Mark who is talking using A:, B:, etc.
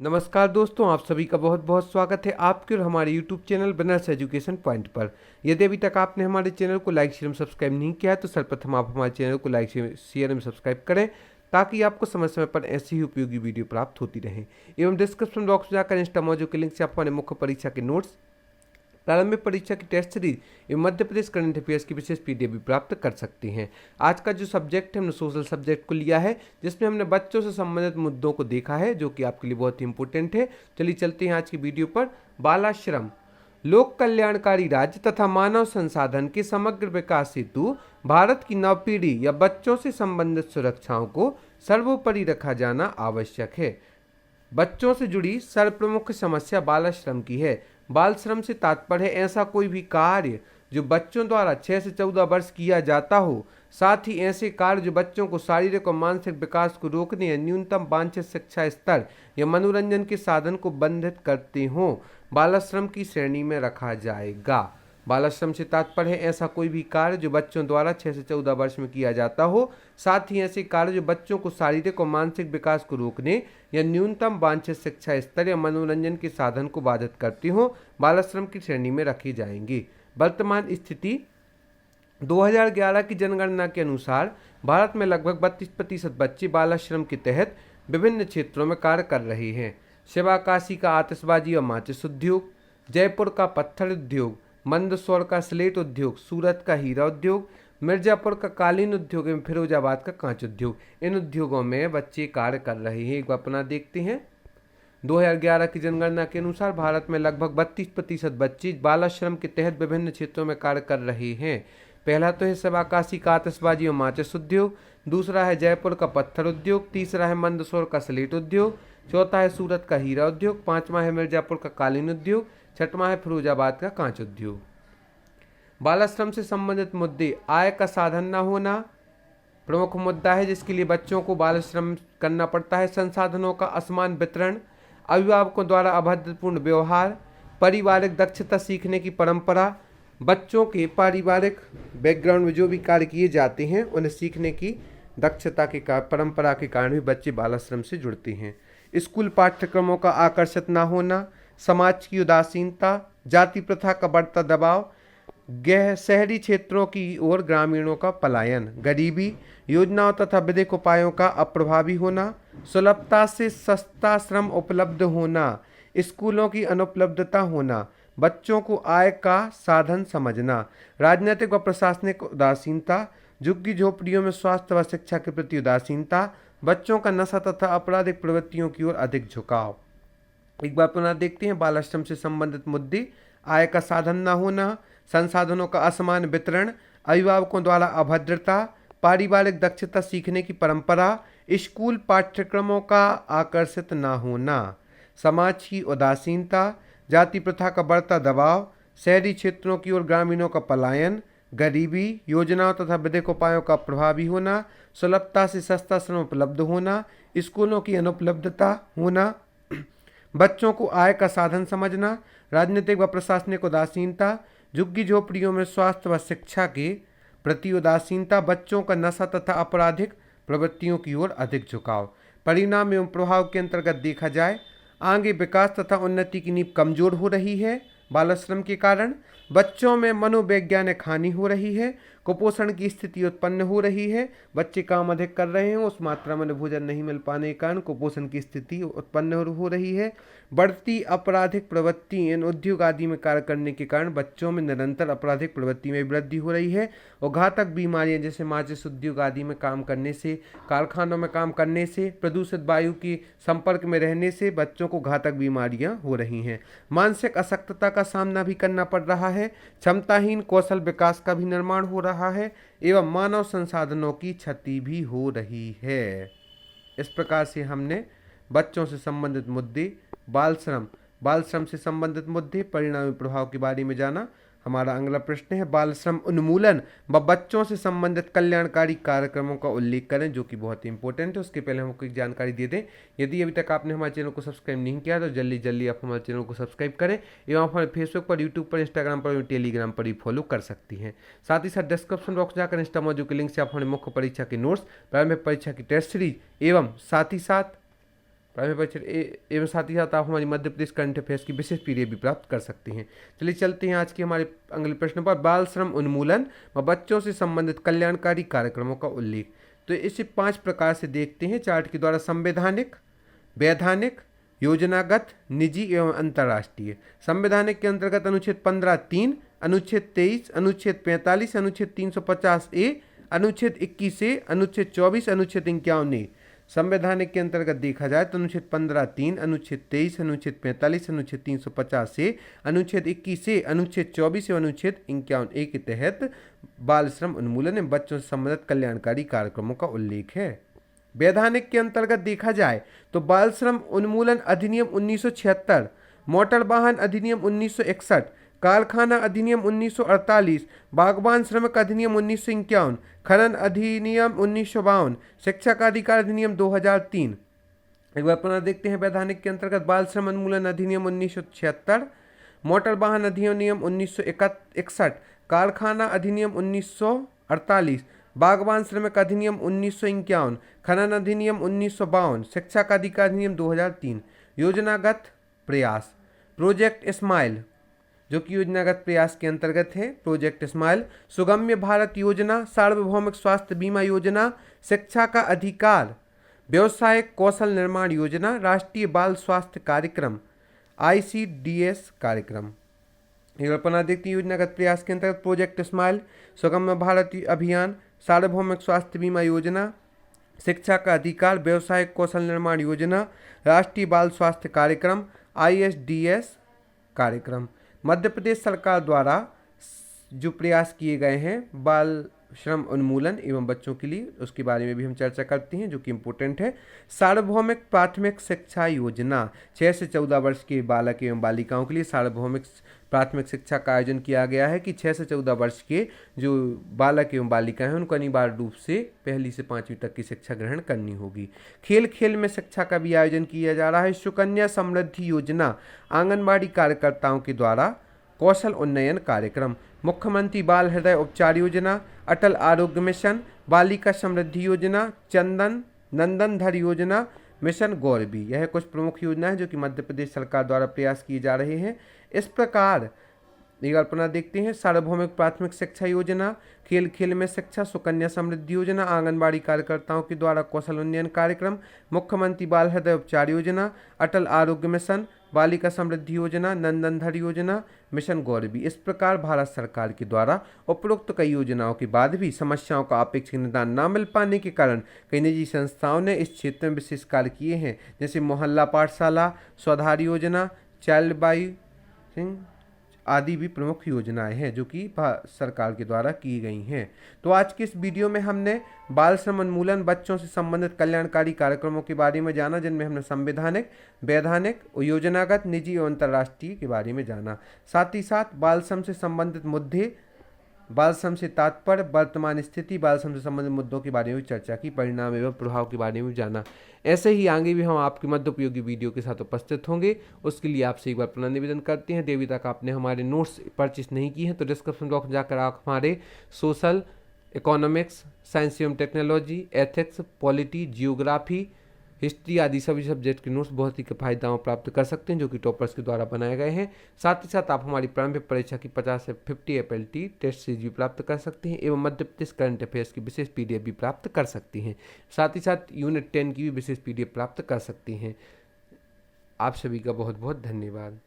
A: नमस्कार दोस्तों, आप सभी का बहुत बहुत स्वागत है आपके और हमारे YouTube channel business education point पर। यदि अभी तक आपने हमारे चैनल को लाइक शेयर एवं सब्सक्राइब नहीं किया है तो सर्वप्रथम आप हमारे चैनल को लाइक शेयर एवं सब्सक्राइब करें ताकि आपको समय समय पर ऐसी ही उपयोगी वीडियो प्राप्त होती रहे। एवं डिस्क्रिप्शन बॉक्स में जाकर इंस्टा मौजू के लिंक से आप हमारे मुख्य परीक्षा के नोट्स, प्रारंभिक परीक्षा की टेस्ट सीरीज एवं मध्य प्रदेश करंट अफेयर्स की विशेष पीडीएफ भी प्राप्त कर सकते हैं। आज का जो सब्जेक्ट है हमने सोशल सब्जेक्ट को लिया है, जिसमें हमने बच्चों से संबंधित मुद्दों को देखा है जो कि आपके लिए बहुत ही इंपॉर्टेंट है। चलिए चलते हैं आज की वीडियो पर। बालाश्रम लोक कल्याणकारी राज्य तथा मानव संसाधन के समग्र विकास हेतु भारत की नवपीढ़ी या बच्चों से संबंधित सुरक्षाओं को सर्वोपरि रखा जाना आवश्यक है। बच्चों से जुड़ी सर्वप्रमुख समस्या बालाश्रम की है। बाल श्रम से तात्पर्य है ऐसा कोई भी कार्य जो बच्चों द्वारा 6 से 14 वर्ष किया जाता हो, साथ ही ऐसे कार्य जो बच्चों को शारीरिक और मानसिक विकास को रोकने या न्यूनतम वांछित शिक्षा स्तर या मनोरंजन के साधन को बंधित करते हों, बालाश्रम की श्रेणी में रखा जाएगा। बालाश्रम से तात्पर्य है ऐसा कोई भी कार्य जो बच्चों द्वारा 6 से 14 वर्ष में किया जाता हो, साथ ही ऐसे कार्य जो बच्चों को शारीरिक और मानसिक विकास को रोकने या न्यूनतम वांछित शिक्षा स्तर या मनोरंजन के साधन को बाधित करती हो, बालाश्रम की श्रेणी में रखी जाएंगी। वर्तमान स्थिति 2011 की जनगणना के अनुसार भारत में लगभग 32% बच्चे बालाश्रम के तहत विभिन्न क्षेत्रों में कार्य कर रहे हैं। शिवाकाशी का आतिशबाजी और माचिस उद्योग, जयपुर का पत्थर उद्योग, मंदसौर का स्लेट उद्योग, सूरत का हीरा उद्योग, मिर्जापुर का कालीन उद्योग एवं फिरोजाबाद का कांच उद्योग, इन उद्योगों में बच्चे कार्य कर रहे हैं। एक बार अपना देखते हैं। 2011 की जनगणना के अनुसार भारत में लगभग 32% बच्चे बालाश्रम के तहत विभिन्न क्षेत्रों में कार्य कर रहे हैं। पहला तो है शिवाकाशी का आतिशबाजी और माचिस उद्योग, दूसरा है जयपुर का पत्थर उद्योग, तीसरा है मंदसौर का स्लेट उद्योग, चौथा है सूरत का हीरा उद्योग, पांचवा है मिर्जापुर का कालीन उद्योग, छठवां है फिरोजाबाद का कांच उद्योग। बालाश्रम से संबंधित मुद्दे। आय का साधन न होना प्रमुख मुद्दा है जिसके लिए बच्चों को बालाश्रम करना पड़ता है। संसाधनों का असमान वितरण, अभिभावकों द्वारा अभद्रपूर्ण व्यवहार, पारिवारिक दक्षता सीखने की परंपरा, बच्चों के पारिवारिक बैकग्राउंड में जो भी कार्य किए जाते हैं उन्हें सीखने की दक्षता के परंपरा के कारण भी बच्चे बालाश्रम से जुड़ते हैं। स्कूल पाठ्यक्रमों का आकर्षित न होना, समाज की उदासीनता, जाति प्रथा का बढ़ता दबाव, गैर शहरी क्षेत्रों की ओर ग्रामीणों का पलायन, गरीबी, योजनाओं तथा विधिक उपायों का अप्रभावी होना, सुलभता से सस्ता श्रम उपलब्ध होना, स्कूलों की अनुपलब्धता होना, बच्चों को आय का साधन समझना, राजनीतिक व प्रशासनिक उदासीनता, झुग्गी झोपड़ियों में स्वास्थ्य व शिक्षा के प्रति उदासीनता, बच्चों का नशा तथा आपराधिक प्रवृत्तियों की ओर अधिक झुकाव। एक बार पुनः देखते हैं बालाश्रम से संबंधित मुद्दे। आय का साधन न होना, संसाधनों का असमान वितरण, अभिभावकों द्वारा अभद्रता, पारिवारिक दक्षता सीखने की परंपरा, स्कूल पाठ्यक्रमों का आकर्षित न होना, समाज की उदासीनता, जाति प्रथा का बढ़ता दबाव, शहरी क्षेत्रों की ओर ग्रामीणों का पलायन, गरीबी, योजनाओं तथा विधिक उपायों का प्रभावी होना, सुलभता से सस्ता श्रम उपलब्ध होना, स्कूलों की अनुपलब्धता होना, बच्चों को आय का साधन समझना, राजनीतिक व प्रशासनिक उदासीनता, झुग्गी झोपड़ियों में स्वास्थ्य व शिक्षा के प्रति उदासीनता, बच्चों का नशा तथा आपराधिक प्रवृत्तियों की ओर अधिक झुकाव। परिणाम एवं प्रभाव के अंतर्गत देखा जाए, आगे विकास तथा उन्नति की नींव कमजोर हो रही है। बालाश्रम के कारण बच्चों में मनोवैज्ञानिक हानि हो रही है, कुपोषण की स्थिति उत्पन्न हो रही है। बच्चे काम अधिक कर रहे हैं, उस मात्रा में भोजन नहीं मिल पाने के कारण कुपोषण की स्थिति उत्पन्न हो रही है। बढ़ती आपराधिक प्रवृत्ति इन उद्योग आदि में कार्य करने के कारण बच्चों में निरंतर आपराधिक प्रवृत्ति में वृद्धि हो रही है और घातक बीमारियां जैसे माचिस उद्योग आदि में काम करने से, कारखानों में काम करने से, प्रदूषित वायु के संपर्क में रहने से बच्चों को घातक बीमारियां हो रही हैं। मानसिक अशक्तता का सामना भी करना पड़ रहा है, क्षमताहीन कौशल विकास का भी निर्माण हो रहा है एवं मानव संसाधनों की क्षति भी हो रही है। इस प्रकार से हमने बच्चों से संबंधित मुद्दे, बाल श्रम से संबंधित मुद्दे, परिणामी प्रभाव के बारे में जाना। हमारा अगला प्रश्न है, बाल श्रम उन्मूलन व बच्चों से संबंधित कल्याणकारी कार्यक्रमों का उल्लेख करें, जो कि बहुत ही इंपॉर्टेंट है। उसके पहले हमको एक जानकारी दे दें, यदि अभी तक आपने हमारे चैनल को सब्सक्राइब नहीं किया तो जल्दी आप हमारे चैनल को सब्सक्राइब करें एवं हमारे फेसबुक पर, यूट्यूब पर, इंस्टाग्राम पर, टेलीग्राम पर भी फॉलो कर सकती हैं। साथ ही साथ डिस्क्रिप्शन बॉक्स जाकर इंस्टा मौजू के लिंक से आप हमारे मुख्य परीक्षा के नोट्स, प्रारंभिक परीक्षा की टेस्ट सीरीज एवं साथ ही साथ प्राइमरी परीक्षा एवं साथ ही साथ आप हमारी मध्य प्रदेश करंट अफेयर्स की विशेष पीडीएफ भी प्राप्त कर सकते हैं। चलिए चलते हैं आज के हमारे अगले प्रश्न पर। बाल श्रम उन्मूलन व बच्चों से संबंधित कल्याणकारी कार्यक्रमों का उल्लेख। तो इसे 5 प्रकार से देखते हैं चार्ट के द्वारा। संवैधानिक, वैधानिक, योजनागत, निजी एवं अंतर्राष्ट्रीय। संवैधानिक के अंतर्गत अनुच्छेद 15(3), अनुच्छेद 23, अनुच्छेद 45, अनुच्छेद 350A, अनुच्छेद 21A, अनुच्छेद 24, अनुच्छेद 51A। संवैधानिक के अंतर्गत देखा जाए तो अनुच्छेद 15(3), अनुच्छेद 23, अनुच्छेद 45, अनुच्छेद 350A, अनुच्छेद 21A, अनुच्छेद 24 एवं अनुच्छेद 51A के तहत बाल श्रम उन्मूलन एवं बच्चों से संबंधित कल्याणकारी कार्यक्रमों का उल्लेख है। वैधानिक के अंतर्गत देखा जाए तो बाल श्रम उन्मूलन अधिनियम 1976, मोटर वाहन अधिनियम 1961, कारखाना अधिनियम 1948, बागवान श्रमिक अधिनियम 1951, खनन अधिनियम 1952, शिक्षा का अधिकार अधिनियम 2003। एक बार पुनः देखते हैं। वैधानिक के अंतर्गत बाल श्रम उन्मूलन अधिनियम 1976, मोटर वाहन अधिनियम 1961, कारखाना अधिनियम 1948, बागवान श्रमिक अधिनियम 1951, खनन अधिनियम 1952, शिक्षा का अधिकार अधिनियम 2003। योजनागत प्रयास, प्रोजेक्ट स्माइल, जो कि योजनागत प्रयास के अंतर्गत है। प्रोजेक्ट स्माइल, सुगम्य भारत योजना, सार्वभौमिक स्वास्थ्य बीमा योजना, शिक्षा का अधिकार, व्यवसायिक कौशल निर्माण योजना, राष्ट्रीय बाल स्वास्थ्य कार्यक्रम, ICDS कार्यक्रम। कल्पना देखती योजनागत प्रयास के अंतर्गत प्रोजेक्ट स्माइल, सुगम्य भारत अभियान, सार्वभौमिक स्वास्थ्य बीमा योजना, शिक्षा का अधिकार, व्यवसायिक कौशल निर्माण योजना, राष्ट्रीय बाल स्वास्थ्य कार्यक्रम, ISDS कार्यक्रम। मध्य प्रदेश सरकार द्वारा जो प्रयास किए गए हैं बाल श्रम उन्मूलन एवं बच्चों के लिए, उसके बारे में भी हम चर्चा करते हैं जो कि इम्पोर्टेंट है। सार्वभौमिक प्राथमिक शिक्षा योजना, 6 से 14 वर्ष के बालक एवं बालिकाओं के लिए सार्वभौमिक प्राथमिक शिक्षा का आयोजन किया गया है कि 6 से 14 वर्ष के जो बालक एवं बालिकाएं हैं उनको अनिवार्य रूप से 1ली से 5वीं तक की शिक्षा ग्रहण करनी होगी। खेल खेल में शिक्षा का भी आयोजन किया जा रहा है। सुकन्या समृद्धि योजना, आंगनबाड़ी कार्यकर्ताओं के द्वारा कौशल उन्नयन कार्यक्रम, मुख्यमंत्री बाल हृदय उपचार योजना, अटल आरोग्य मिशन, बालिका समृद्धि योजना, चंदन नंदनधर योजना, मिशन गौरवी। यह कुछ प्रमुख योजनाएं जो कि मध्य प्रदेश सरकार द्वारा प्रयास किए जा रहे हैं। इस प्रकार एक कल्पना देखते हैं। सार्वभौमिक प्राथमिक शिक्षा योजना, खेल खेल में शिक्षा, सुकन्या समृद्धि योजना, आंगनबाड़ी कार्यकर्ताओं के द्वारा कौशल उन्नयन कार्यक्रम, मुख्यमंत्री बाल हृदय उपचार योजना, अटल आरोग्य मिशन, बालिका समृद्धि योजना, नंदनधर योजना, मिशन गौरवी। इस प्रकार भारत सरकार के द्वारा उपरोक्त कई योजनाओं के बाद भी समस्याओं का अपेक्षित निदान न मिल पाने के कारण कई निजी संस्थाओं ने इस क्षेत्र में विशेष कार्य किए हैं, जैसे मोहल्ला पाठशाला, स्वधार योजना, चाइल्ड बाई सिंह आदि भी प्रमुख योजनाएं हैं जो कि सरकार के द्वारा की गई हैं। तो आज की इस वीडियो में हमने बाल श्रम उन्मूलन, बच्चों से संबंधित कल्याणकारी कार्यक्रमों के बारे में जाना, जिनमें हमने संवैधानिक, वैधानिक, योजनागत, निजी और अंतर्राष्ट्रीय के बारे में जाना। साथ ही साथ बाल श्रम से संबंधित मुद्दे, बाल श्रम से तात्पर्य, वर्तमान स्थिति, बाल श्रम से संबंधित मुद्दों के बारे में चर्चा की, परिणाम एवं प्रभाव के बारे में जाना। ऐसे ही आगे भी हम आपके मध्य उपयोगी वीडियो के साथ उपस्थित होंगे। उसके लिए आपसे एक बार पुनः निवेदन करते हैं, देवी तक आपने हमारे नोट्स परचेस नहीं किए हैं तो डिस्क्रिप्शन बॉक्स में जाकर आप हमारे सोशल, इकोनॉमिक्स, साइंस एवं technology, ethics, polity, geography, history आदि सभी सब्जेक्ट के नोट्स बहुत ही किफायती दामों प्राप्त कर सकते हैं जो कि टॉपर्स के द्वारा बनाए गए हैं। साथ ही साथ आप हमारी प्रारंभिक परीक्षा की 50 से 50 FLT टेस्ट सीरीज भी प्राप्त कर सकते हैं एवं मध्य प्रदेश करंट अफेयर्स की विशेष PDF भी प्राप्त कर सकते हैं। साथ ही साथ यूनिट 10 की भी विशेष PDF प्राप्त कर सकते हैं। आप सभी का बहुत बहुत धन्यवाद।